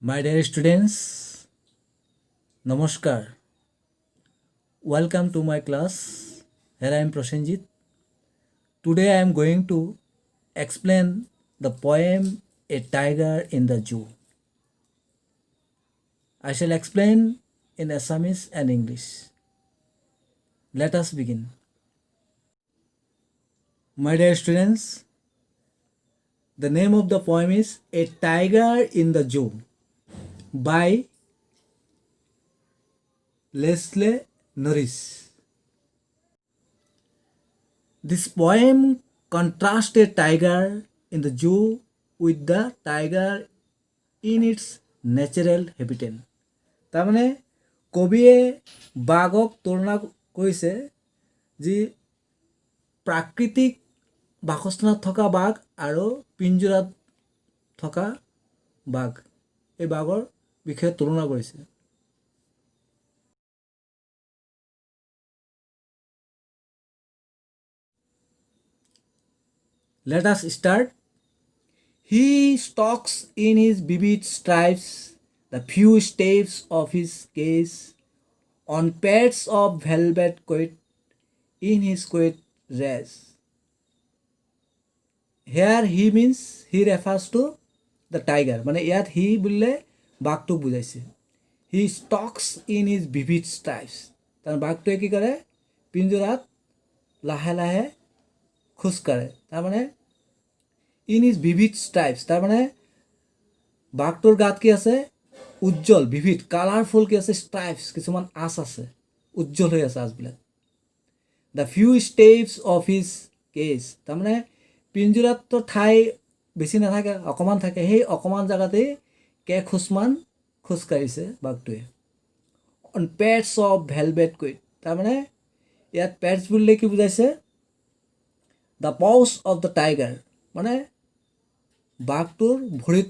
My dear students, Namaskar. Welcome to my class. Here I am Prosenjit. Today I am going to explain the poem A Tiger in the Zoo. I shall explain in Assamese and English. Let us begin. My dear students, the name of the poem is A Tiger in the Zoo by Leslie Norris. This poem contrasts a tiger in the zoo with the tiger in its natural habitat. তাৰমানে কবিয়ে বাঘক তুলনা কৰিছে যি প্ৰাকৃতিক বাসস্থানত থকা বাঘ আৰু পিঞ্জৰাত থকা বাঘ এই বাঘৰ বিষয়ে তুলনা কৰিছে. Let us start. He stalks in his vivid stripes the few steps of his case on pads of velvet coat in his coat race. Here he refers to the tiger. মানে ইয়াত he বুলিলে বাঘটোক বুজাইছে. He stalks in his vivid stripes. তাৰ বাঘটোৱে কি কৰে পিঞ্জৰাত লাহে লাহে খোজ কাঢ়ে. তাৰমানে ইন ইজ ভিভিড ষ্ট্ৰাইপছ তাৰমানে বাঘটোৰ গাত কি আছে উজ্জ্বল ভিভিড কালাৰফুল কি আছে ষ্ট্ৰাইপছ কিছুমান আঁচ আছে উজ্জ্বল হৈ আছে আঁচবিলাক. The few steps of his cage তাৰমানে পিঞ্জৰাততো ঠাই বেছি নাথাকে অকণমান থাকে সেই অকণমান জেগাতেই কেইখোজমান খোজকাঢ়িছে বাঘটোৱে. On pads of velvet coat তাৰমানে ইয়াত পেডছ বুলিলে কি বুজাইছে the pouch of the tiger মানে বাঘটোৰ ভৰিৰ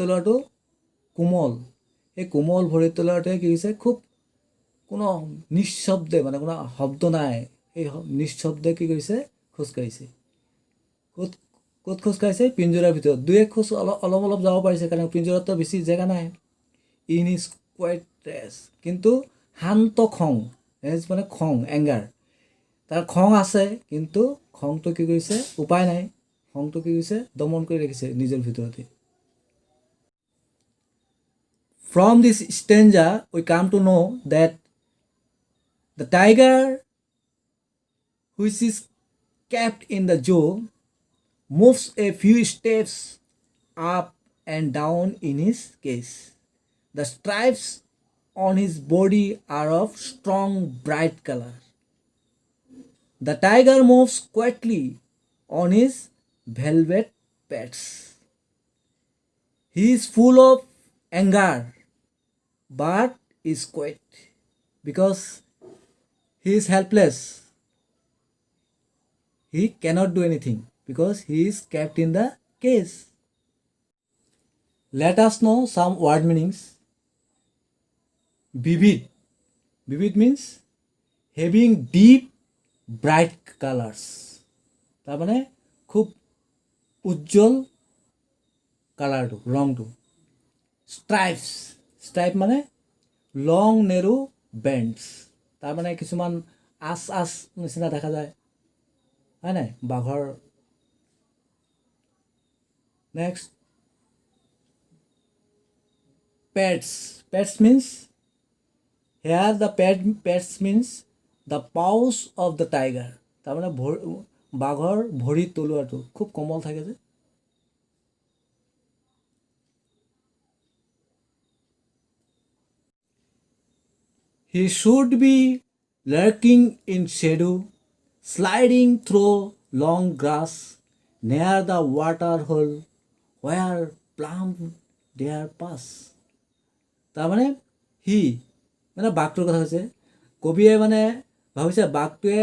তলুৱাটো কোমল সেই কোমল ভৰিৰ তলুৱাটোৱে কি হৈছে খুব কোনো নিঃশব্দে মানে কোনো শব্দ নাই সেই নিঃশব্দে কি কৰিছে খোজকাঢ়িছে. ক'ত ক'ত খোজকাঢ়িছে পিঞ্জৰাৰ ভিতৰত দুই এক খোজ অলপ যাব পাৰিছে কাৰণ পিঞ্জৰাততো বেছি জেগা নাই. ইন ইজ কুৱাইট ৰেছ কিন্তু শান্ত খং ৰেজ মানে খং এংগাৰ তাৰ খং আছে কিন্তু খংটো কি কৰিছে উপায় নাই খংটো কি কৰিছে দমন কৰি ৰাখিছে নিজৰ ভিতৰতে. From this stanza we come to know that the tiger which is kept in the zoo moves a few steps up and down in his cage. The stripes on his body are of strong bright color. The tiger moves quietly on his velvet pads. He is full of anger but is quiet because he is helpless. He cannot do anything because he is kept in the cage. Let us know some word meanings. Vivid. Vivid means having deep bright colors. তাৰমানে খুব উজ্জ্বল কালাৰটো ৰংটো. Stripe মানে লং নেৰু bands তাৰমানে কিছুমান আঁচ নিচিনা দেখা যায় হয় নাই বাঘৰ. Next pads means hair the pads means the pouch of the tiger তাৰমানে বাঘৰ ভৰিৰ তলুৱাটো খুব কোমল থাকে যে. He should be lurking in shadow, sliding through long grass near the water hole where plum deer pass. তাৰমানে সি মানে বাঘটোৰ কথা হৈছে কবিয়ে মানে ভাবিছে বাঘটোৱে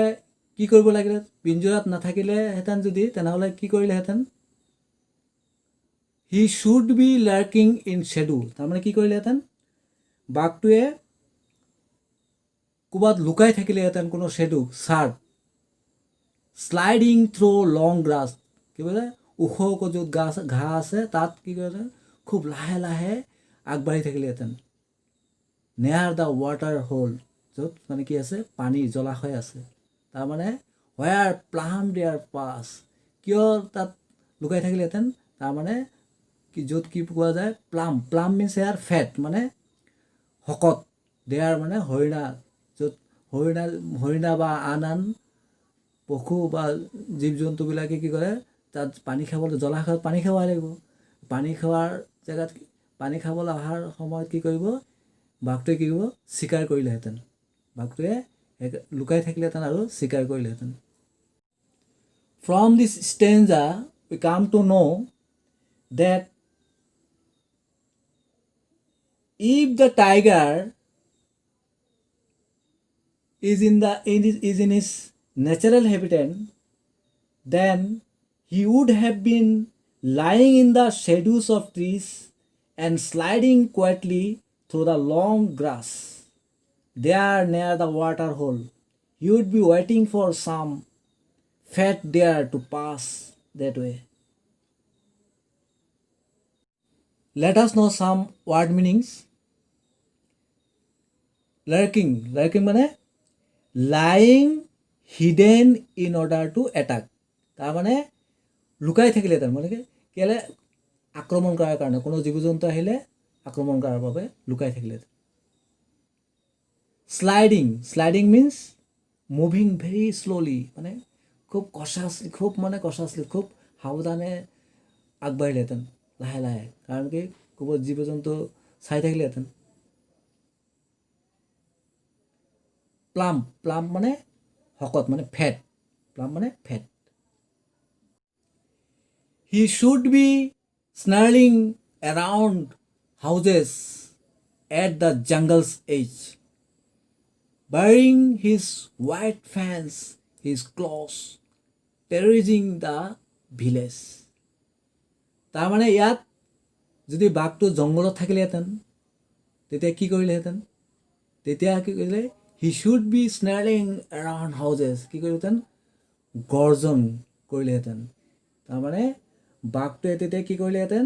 কি কৰিব লাগিলে পিঞ্জৰাত নাথাকিলেহেঁতেন যদি তেনেহ'লে কি কৰিলেহেঁতেন. He should be lurking in shadow তাৰমানে কি কৰিলেহেঁতেন বাঘটোৱে ক'ৰবাত লুকাই থাকিলেহেঁতেন কোনো শ্বেডো ছাৰ্ট. শ্লাইডিং থ্ৰু লং গ্ৰাছ কি বোলে ওখ য'ত ঘাঁহ আছে তাত কি কৰে খুব লাহে লাহে আগবাঢ়ি থাকিলেহেঁতেন নেয়াৰ দ্য ৱাটাৰ হোল য'ত মানে কি আছে পানী জলাশয় আছে তাৰমানে হোয়াৰ প্লাম দেয়াৰ পাছ কিয় তাত লুকাই থাকিলেহেঁতেন তাৰমানে কি য'ত কি পোৱা যায় প্লাম প্লাম মিনছ এয়াৰ ফেট মানে শকত দেয়াৰ মানে হৰিণা য'ত হৰিণা বা আন আন পশু বা জীৱ জন্তুবিলাকে কি কৰে তাত পানী খাবলৈ জলাশয়ত পানী খাব লাগিব পানী খোৱাৰ জেগাত পানী খাবলৈ অহাৰ সময়ত কি কৰিব বাঘটোৱে কি কৰিব চিকাৰ কৰিলেহেঁতেন বাঘটোৱে লুকাই থাকিলেহেঁতেন আৰু চিকাৰ কৰিলেহেঁতেন from this stanza we come to know' that if the tiger is in his natural habitat, then he would have been lying in the shadows of trees and sliding quietly through the long grass. There near the water hole, he would be waiting for some fat deer to pass that way. Let us know some word meanings. Lurking মানে lying hidden in order to attack তাৰমানে লুকাই থাকিলেহেঁতেন মানে কেলে আক্ৰমণ কৰাৰ কাৰণে কোনো জীৱ জন্তু আহিলে আক্ৰমণ কৰাৰ বাবে লুকাই থাকিলেহেঁতেন sliding means moving very slowly মানে খুব কচাছলি খুব সাৱধানে আগবাঢ়িলেহেঁতেন লাহে লাহে কাৰণ কি ক'ৰবাত জীৱ জন্তু চাই থাকিলেহেঁতেন প্লাম মানে শকত মানে ফেট প্লাম মানে fat he should be snarling around houses at the jungle's edge baring his white fangs his claws terrorizing the village তাৰমানে ইয়াত যদি বাঘটো জংঘলত থাকিলেহেঁতেন তেতিয়া কি কৰিলেহেঁতেন তেতিয়া কি কৰিলে হি শুড বি স্নাৰ্লিং এৰাউণ্ড হাউজেছ কি কৰিলেহেঁতেন গৰ্জন কৰিলেহেঁতেন তাৰমানে বাঘটোৱে তেতিয়া কি কৰিলেহেঁতেন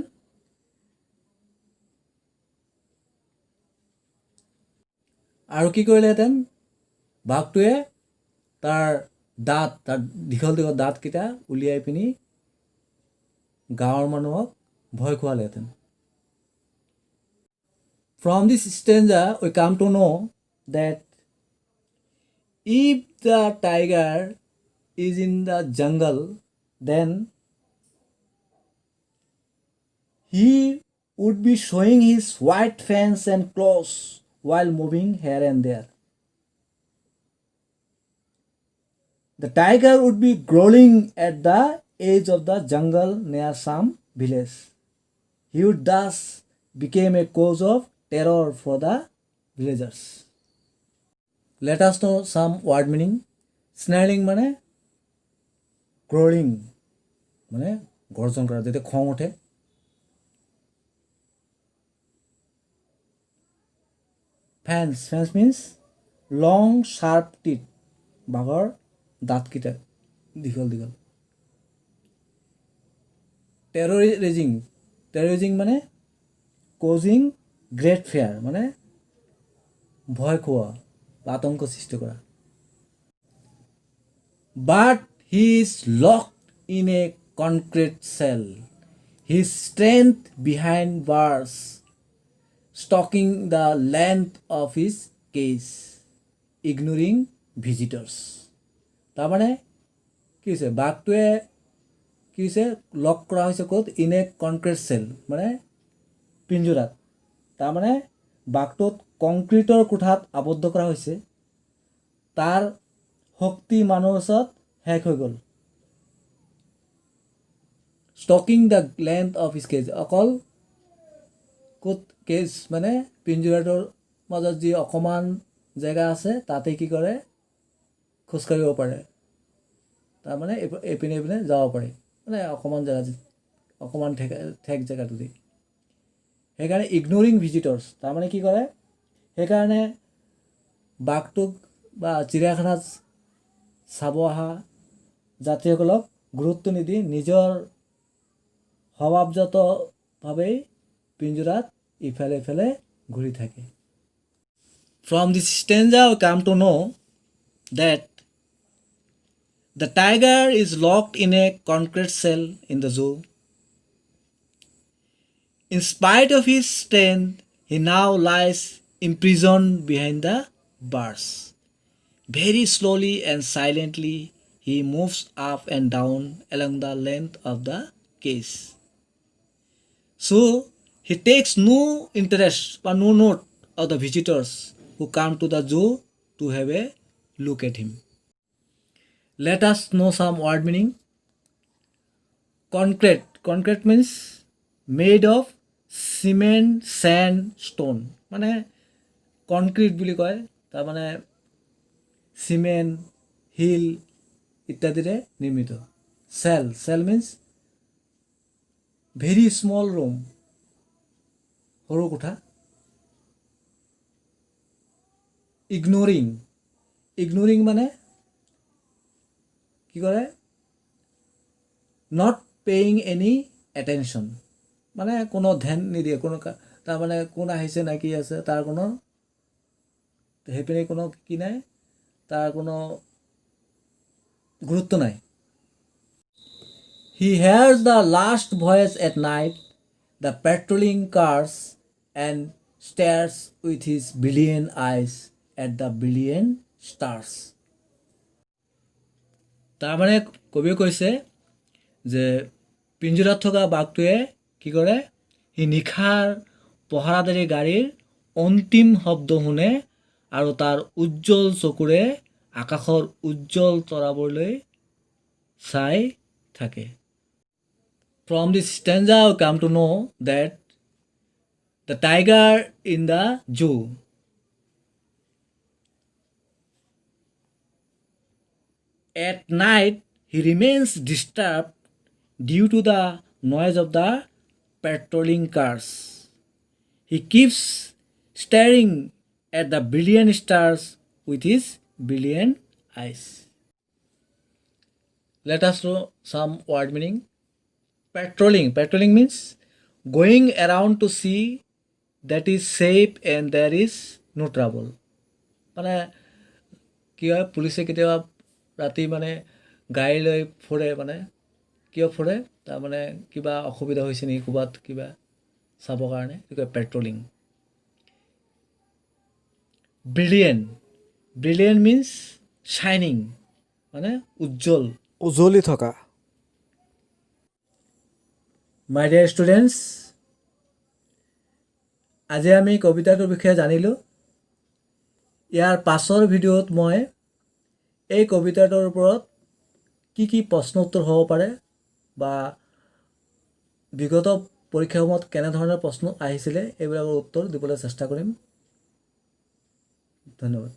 আৰু কি কৰিলেহেঁতেন বাঘটোৱে তাৰ দীঘল দাঁতকেইটা উলিয়াই পিনি গাঁৱৰ মানুহক ভয় খোৱালেহেঁতেন from this stanza we come to know' that if the tiger is in the jungle then he would be showing his white fangs and claws while moving here and there. The tiger would be growling at the edge of the jungle near some village. He would thus become a cause of terror for the villagers. Let us know some word meaning. Snarling মানে growling মানে গৰ্জন কৰা যেতিয়া খং উঠে fence means long sharp teeth বাঘৰ দাঁতকেইটা দীঘল টেৰৰিজিং মানে causing great fair মানে ভয় খোৱা আতংক সৃষ্টি কৰা but he is locked in a concrete cell his strength behind bars stalking the length of his cage ignoring visitors তাৰমানে কি হৈছে বাঘটোৱে কি হৈছে লক কৰা হৈছে ক'ত ইন এ কনক্ৰিট চেল মানে পিঞ্জোৰাত তাৰমানে বাঘটোত কংক্ৰিটৰ কোঠাত আবদ্ধ কৰা হৈছে তাৰ শক্তি মানুহৰ ওচৰত শেষ হৈ গ'ল stalking the length of his cage অকল ক'ত কেজ মানে পিঞ্জোৰাটোৰ মাজত যি অকণমান জেগা আছে তাতে কি কৰে খোজকাঢ়িব পাৰে তাৰমানে এইপিনে যাব পাৰে মানে অকণমান জেগা অকণমান ঠেক জেগাটো দি সেইকাৰণে ইগনৰিং ভিজিটৰ্ছ তাৰমানে কি কৰে সেইকাৰণে বাঘটোক বা চিৰিয়াখানাত চাব অহা যাত্ৰীসকলক গুৰুত্ব নিদি নিজৰ স্বভাৱজাতভাৱেই পিঞ্জৰাত ইফালে ইফালে ঘূৰি থাকে। From this stanza we come to know that the tiger is locked in a concrete cell in the zoo. In spite of his strength, he now lies imprisoned behind the bars. Very slowly and silently, he moves up and down along the length of the cage. So, he takes no interest or no note of the visitors who come to the zoo to have a look at him. Let us know some word meaning. Concrete. Concrete means made of cement, sand, stone. মানে concrete বুলি কয়, তাৰমানে cement, শিল ইত্যাদিৰে নিৰ্মিত। Cell, cell means very small room, সৰু কোঠা। ইগনৰিং, ইগনৰিং মানে কি কৰে, নট পেয়িং এনি এটেনশ্যন, মানে কোনো ধ্যান নিদিয়ে, কোনো তাৰমানে কোন আহিছে নে কি আছে তাৰ কোনো সেইপিনে কোনো কি নাই, তাৰ কোনো গুৰুত্ব নাই। He hears the last voice at night, the patrolling cars, and stares with his billion eyes at the billion stars. তাৰমানে কবিয়ে কৈছে যে পিঞ্জৰাত থকা বাঘটোৱে কি কৰে, সি নিশাৰ পহৰাদাৰী গাড়ীৰ অন্তিম শব্দ শুনে আৰু তাৰ উজ্জ্বল চকুৰে আকাশৰ উজ্জ্বল তৰাবোৰলৈ চাই থাকে। From this stanza we come to know that the tiger in the zoo. At night he remains disturbed due to the noise of the patrolling cars. He keeps staring at the billion stars with his billion eyes. Let us know some word meaning. Patrolling. Patrolling means going around to see that is safe and there is no trouble. মানে কি হয়, পুলিচে কেতিয়াবা ৰাতি মানে গাড়ী লৈ ফুৰে, মানে কিয় ফুৰে, তাৰমানে কিবা অসুবিধা হৈছে নেকি ক'ৰবাত কিবা চাবৰ কাৰণে, এইটো কয় পেট্ৰলিং। ব্ৰিলিয়েণ্ট, ব্ৰিলিয়েণ্ট মিন্স শ্বাইনিং, মানে উজ্জ্বল, উজ্বলি থকা। মাই ডিয়াৰ ষ্টুডেণ্টছ, আজি আমি কবিতাটোৰ বিষয়ে জানিলোঁ। ইয়াৰ পাছৰ ভিডিঅ'ত মই এই কবিতাটোৰ ওপৰত কি কি প্ৰশ্ন উত্তৰ হ'ব পাৰে বা বিগত পৰীক্ষাসমূহত কেনেধৰণৰ প্ৰশ্ন আহিছিলে এইবিলাকৰ উত্তৰ দিবলৈ চেষ্টা কৰিম। ধন্যবাদ।